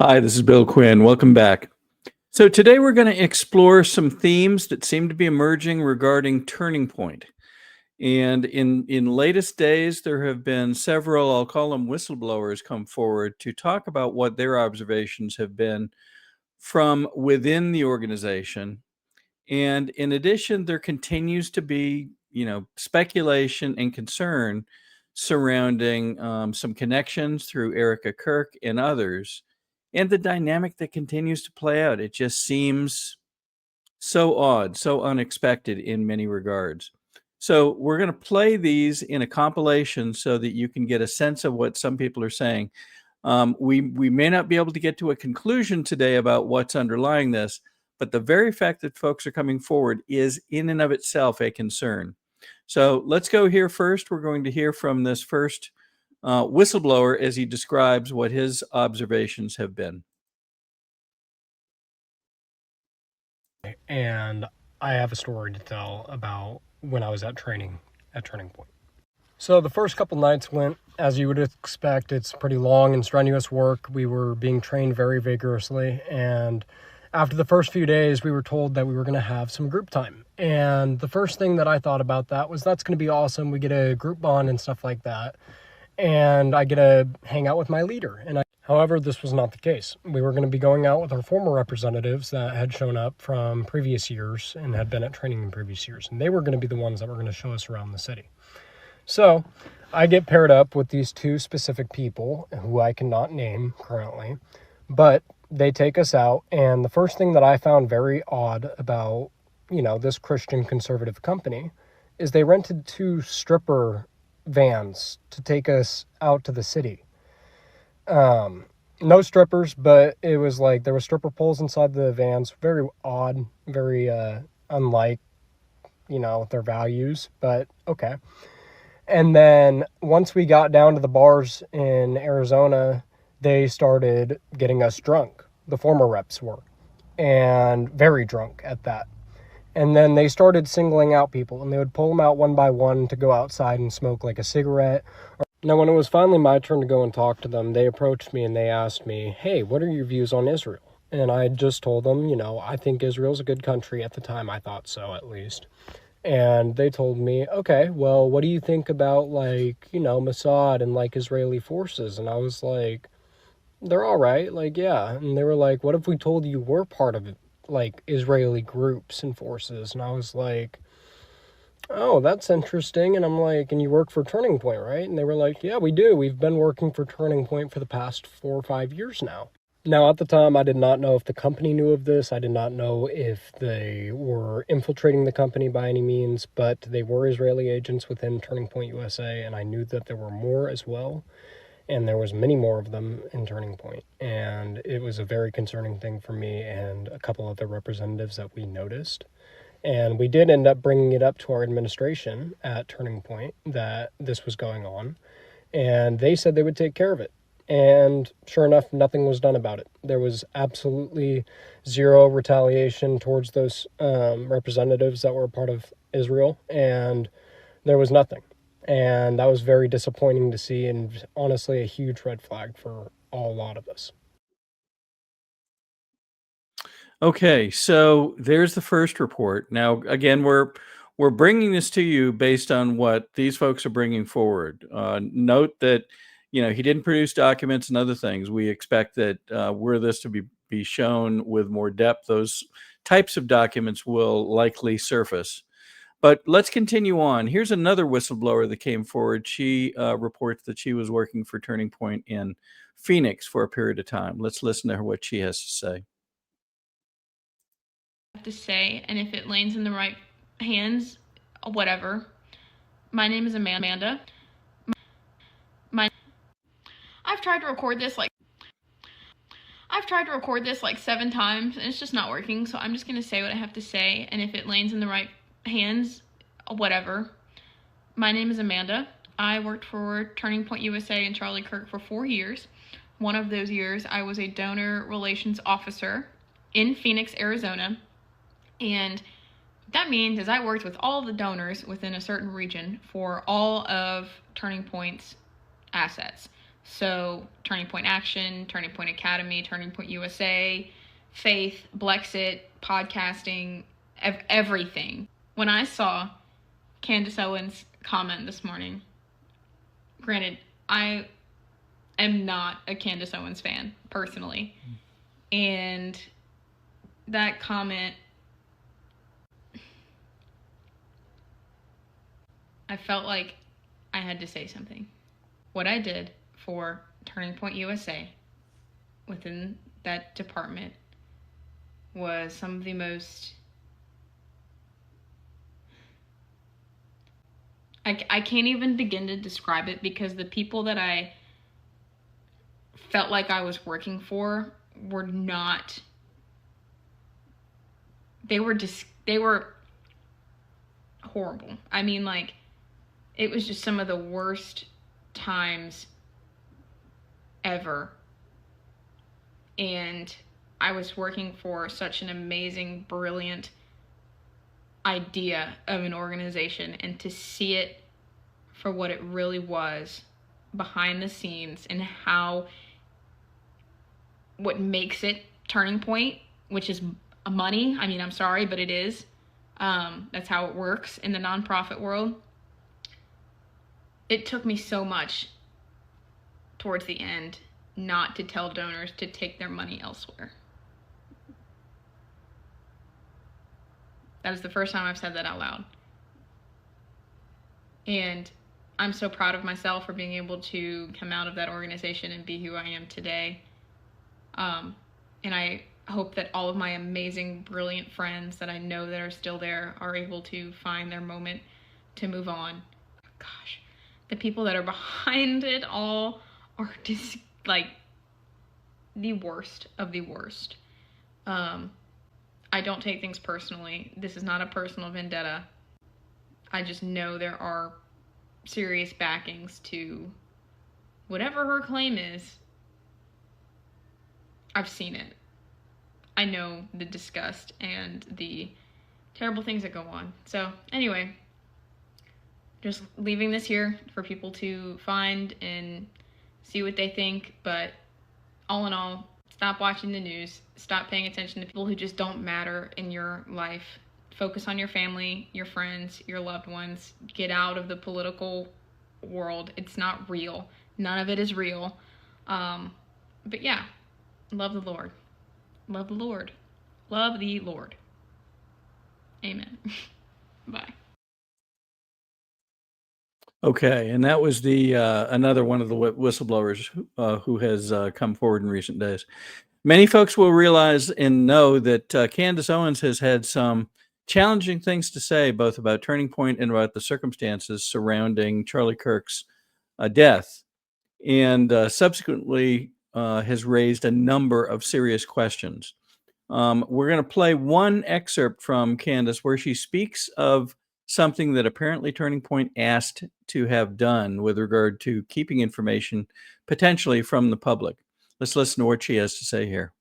Hi, this is Bill Quinn. Welcome back. So today we're going to explore some themes that seem to be emerging regarding Turning Point. And in latest days, there have been several, I'll call them whistleblowers, come forward to talk about what their observations have been from within the organization. And in addition, there continues to be, speculation and concern surrounding some connections through Erika Kirk and others, and the dynamic that continues to play out. It just seems so odd, so unexpected in many regards. So we're going to play these in a compilation so that you can get a sense of what some people are saying. We may not be able to get to a conclusion today about what's underlying this, but the very fact that folks are coming forward is in and of itself a concern. So let's go here first. We're going to hear from this first whistleblower as he describes what his observations have been. And I have a story to tell about when I was at Turning Point. So the first couple nights went as you would expect. It's pretty long and strenuous work. We were being trained very vigorously, and after the first few days, we were told that we were going to have some group time. And the first thing that I thought about that was that's going to be awesome. We get a group bond and stuff like that, and I get to hang out with my leader. However, this was not the case. We were going to be going out with our former representatives that had shown up from previous years and had been at training in previous years, and they were going to be the ones that were going to show us around the city. So I get paired up with these two specific people who I cannot name currently, but they take us out. And the first thing that I found very odd about, this Christian conservative company is they rented two stripper vans to take us out to the city. No strippers, but it was like there were stripper poles inside the vans. Very odd, very unlike, their values, but okay. And then once we got down to the bars in Arizona, they started getting us drunk. The former reps were, and very drunk at that. And then they started singling out people, and they would pull them out one by one to go outside and smoke like a cigarette. Now, when it was finally my turn to go and talk to them, they approached me and they asked me, hey, what are your views on Israel? And I just told them, I think Israel's a good country. At the time, I thought so, at least. And they told me, okay, well, what do you think about, Mossad and, Israeli forces? And I was like, they're all right, yeah. And they were like, what if we told you we're part of, Israeli groups and forces? And I was like, oh, that's interesting. And I'm like, and you work for Turning Point, right? And they were like, yeah, we do. We've been working for Turning Point for the past 4 or 5 years now. Now, at the time, I did not know if the company knew of this. I did not know if they were infiltrating the company by any means, but they were Israeli agents within Turning Point USA, and I knew that there were more as well, and there was many more of them in Turning Point, and it was a very concerning thing for me and a couple other representatives that we noticed. And we did end up bringing it up to our administration at Turning Point that this was going on, and they said they would take care of it. And sure enough, nothing was done about it. There was absolutely zero retaliation towards those representatives that were a part of Israel, and there was nothing. And that was very disappointing to see, and honestly a huge red flag for a lot of us. Okay, so there's the first report. Now, again, we're bringing this to you based on what these folks are bringing forward. Note that he didn't produce documents and other things. We expect that were this to be shown with more depth, those types of documents will likely surface. But let's continue on. Here's another whistleblower that came forward. She reports that she was working for Turning Point in Phoenix for a period of time. Let's listen to her, what she has to say. To say, and if it lands in the right hands, whatever. My name is Amanda. I've tried to record this like 7 times and it's just not working, so I'm just gonna say what I have to say, and if it lands in the right hands, whatever. My name is Amanda. I worked for Turning Point USA and Charlie Kirk for 4 years. One of those years I was a donor relations officer in Phoenix, Arizona. And that means is I worked with all the donors within a certain region for all of Turning Point's assets. So Turning Point Action, Turning Point Academy, Turning Point USA, Faith, Blexit, podcasting, everything. When I saw Candace Owens' comment this morning, granted, I am not a Candace Owens fan personally, and that comment, I felt like I had to say something. What I did for Turning Point USA within that department was some of the most, I can't even begin to describe it, because the people that I felt like I was working for were not, they were horrible. I mean, like, it was just some of the worst times ever. And I was working for such an amazing, brilliant idea of an organization, and to see it for what it really was behind the scenes, and what makes it Turning Point, which is money. I mean, I'm sorry, but it is. That's how it works in the nonprofit world. It took me so much towards the end not to tell donors to take their money elsewhere. That is the first time I've said that out loud. And I'm so proud of myself for being able to come out of that organization and be who I am today. And I hope that all of my amazing, brilliant friends that I know that are still there are able to find their moment to move on. Gosh, the people that are behind it all are just like the worst of the worst. I don't take things personally. This is not a personal vendetta. I just know there are serious backings to whatever her claim is. I've seen it. I know the disgust and the terrible things that go on. So anyway, just leaving this here for people to find and see what they think. But all in all, stop watching the news. Stop paying attention to people who just don't matter in your life. Focus on your family, your friends, your loved ones. Get out of the political world. It's not real. None of it is real. But yeah, love the Lord. Love the Lord. Love the Lord. Amen. Bye. Okay, and that was the another one of the whistleblowers who has come forward in recent days. Many folks will realize and know that Candace Owens has had some challenging things to say, both about Turning Point and about the circumstances surrounding Charlie Kirk's death, and subsequently has raised a number of serious questions. We're going to play one excerpt from Candace where she speaks of something that apparently Turning Point asked to have done with regard to keeping information potentially from the public. Let's listen to what she has to say here.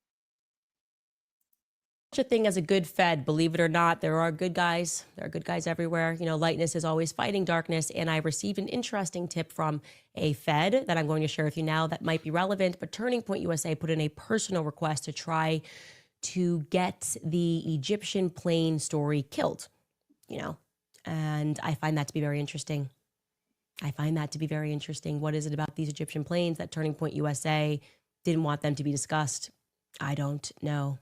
Such a thing as a good Fed, believe it or not. There are good guys. There are good guys everywhere. You know, lightness is always fighting darkness. And I received an interesting tip from a Fed that I'm going to share with you now that might be relevant. But Turning Point USA put in a personal request to try to get the Egyptian plane story killed, you know, and I find that to be very interesting. What is it about these Egyptian planes that Turning Point USA didn't want them to be discussed? I don't know.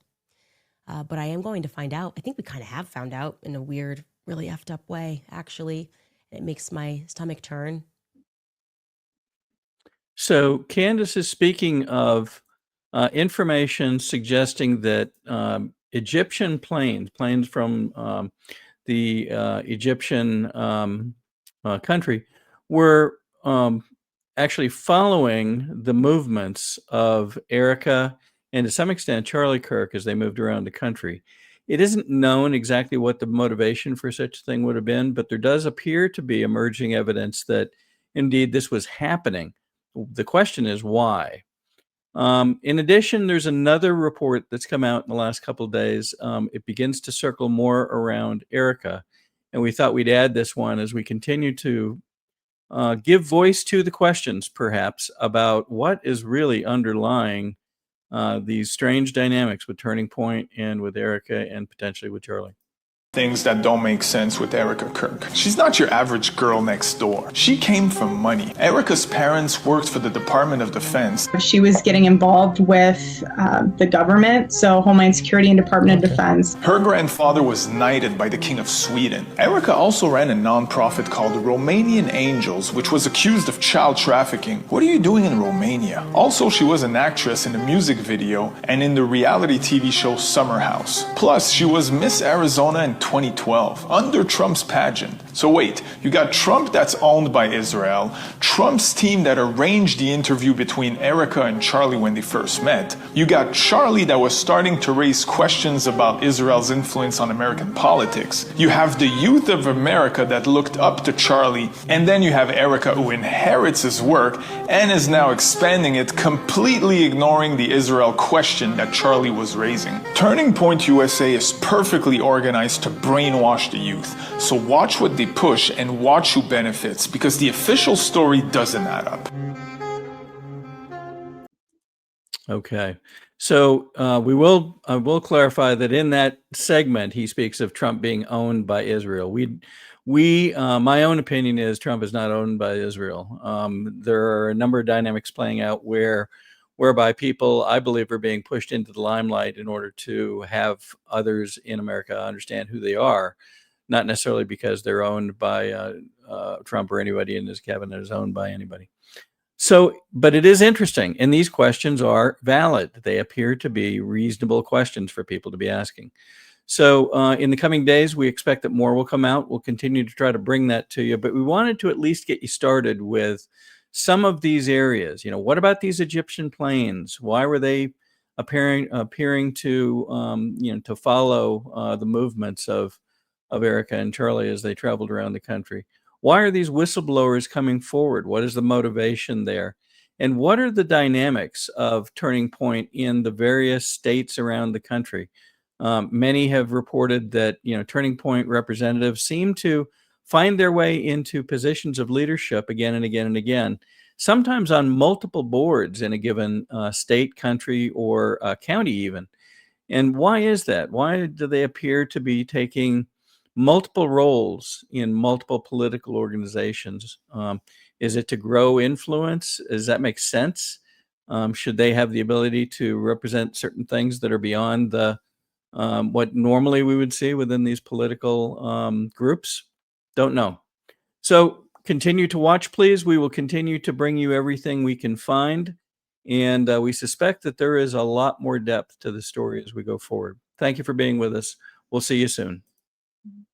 But I am going to find out. I think we kind of have found out in a weird, really effed up way, actually. It makes my stomach turn. So Candace is speaking of information suggesting that Egyptian planes from the Egyptian country were actually following the movements of Erika and to some extent Charlie Kirk as they moved around the country. It isn't known exactly what the motivation for such a thing would have been, but there does appear to be emerging evidence that indeed this was happening. The question is why? In addition, there's another report that's come out in the last couple of days. It begins to circle more around Erika, and we thought we'd add this one as we continue to give voice to the questions, perhaps, about what is really underlying these strange dynamics with Turning Point and with Erika and potentially with Charlie. Things that don't make sense with Erika Kirk. She's not your average girl next door. She came from money. Erika's parents worked for the Department of Defense. She was getting involved with the government, so Homeland Security and Department of Defense. Her grandfather was knighted by the King of Sweden. Erika also ran a nonprofit called Romanian Angels, which was accused of child trafficking. What are you doing in Romania? Also, she was an actress in a music video and in the reality TV show Summer House. Plus, she was Miss Arizona in 2012 under Trump's pageant. So wait, you got Trump that's owned by Israel, Trump's team that arranged the interview between Erika and Charlie when they first met. You got Charlie that was starting to raise questions about Israel's influence on American politics. You have the youth of America that looked up to Charlie, and then you have Erika who inherits his work and is now expanding it, completely ignoring the Israel question that Charlie was raising. Turning Point USA is perfectly organized to brainwash the youth. So watch what they push and watch who benefits, because the official story doesn't add up. Okay. So I will clarify that in that segment, he speaks of Trump being owned by Israel. My own opinion is Trump is not owned by Israel. There are a number of dynamics playing out whereby people, I believe, are being pushed into the limelight in order to have others in America understand who they are, not necessarily because they're owned by Trump or anybody in his cabinet is owned by anybody. So, but it is interesting, and these questions are valid. They appear to be reasonable questions for people to be asking. So in the coming days, we expect that more will come out. We'll continue to try to bring that to you, but we wanted to at least get you started with some of these areas. You know, what about these Egyptian planes? Why were they appearing to to follow the movements of Erika and Charlie as they traveled around the country? Why are these whistleblowers coming forward? What is the motivation there? And what are the dynamics of Turning Point in the various states around the country? Many have reported that Turning Point representatives seem to find their way into positions of leadership again and again and again, sometimes on multiple boards in a given state, country, or county even. And why is that? Why do they appear to be taking multiple roles in multiple political organizations? Is it to grow influence? Does that make sense? Should they have the ability to represent certain things that are beyond the what normally we would see within these political groups? Don't know. So continue to watch, please. We will continue to bring you everything we can find. And we suspect that there is a lot more depth to the story as we go forward. Thank you for being with us. We'll see you soon.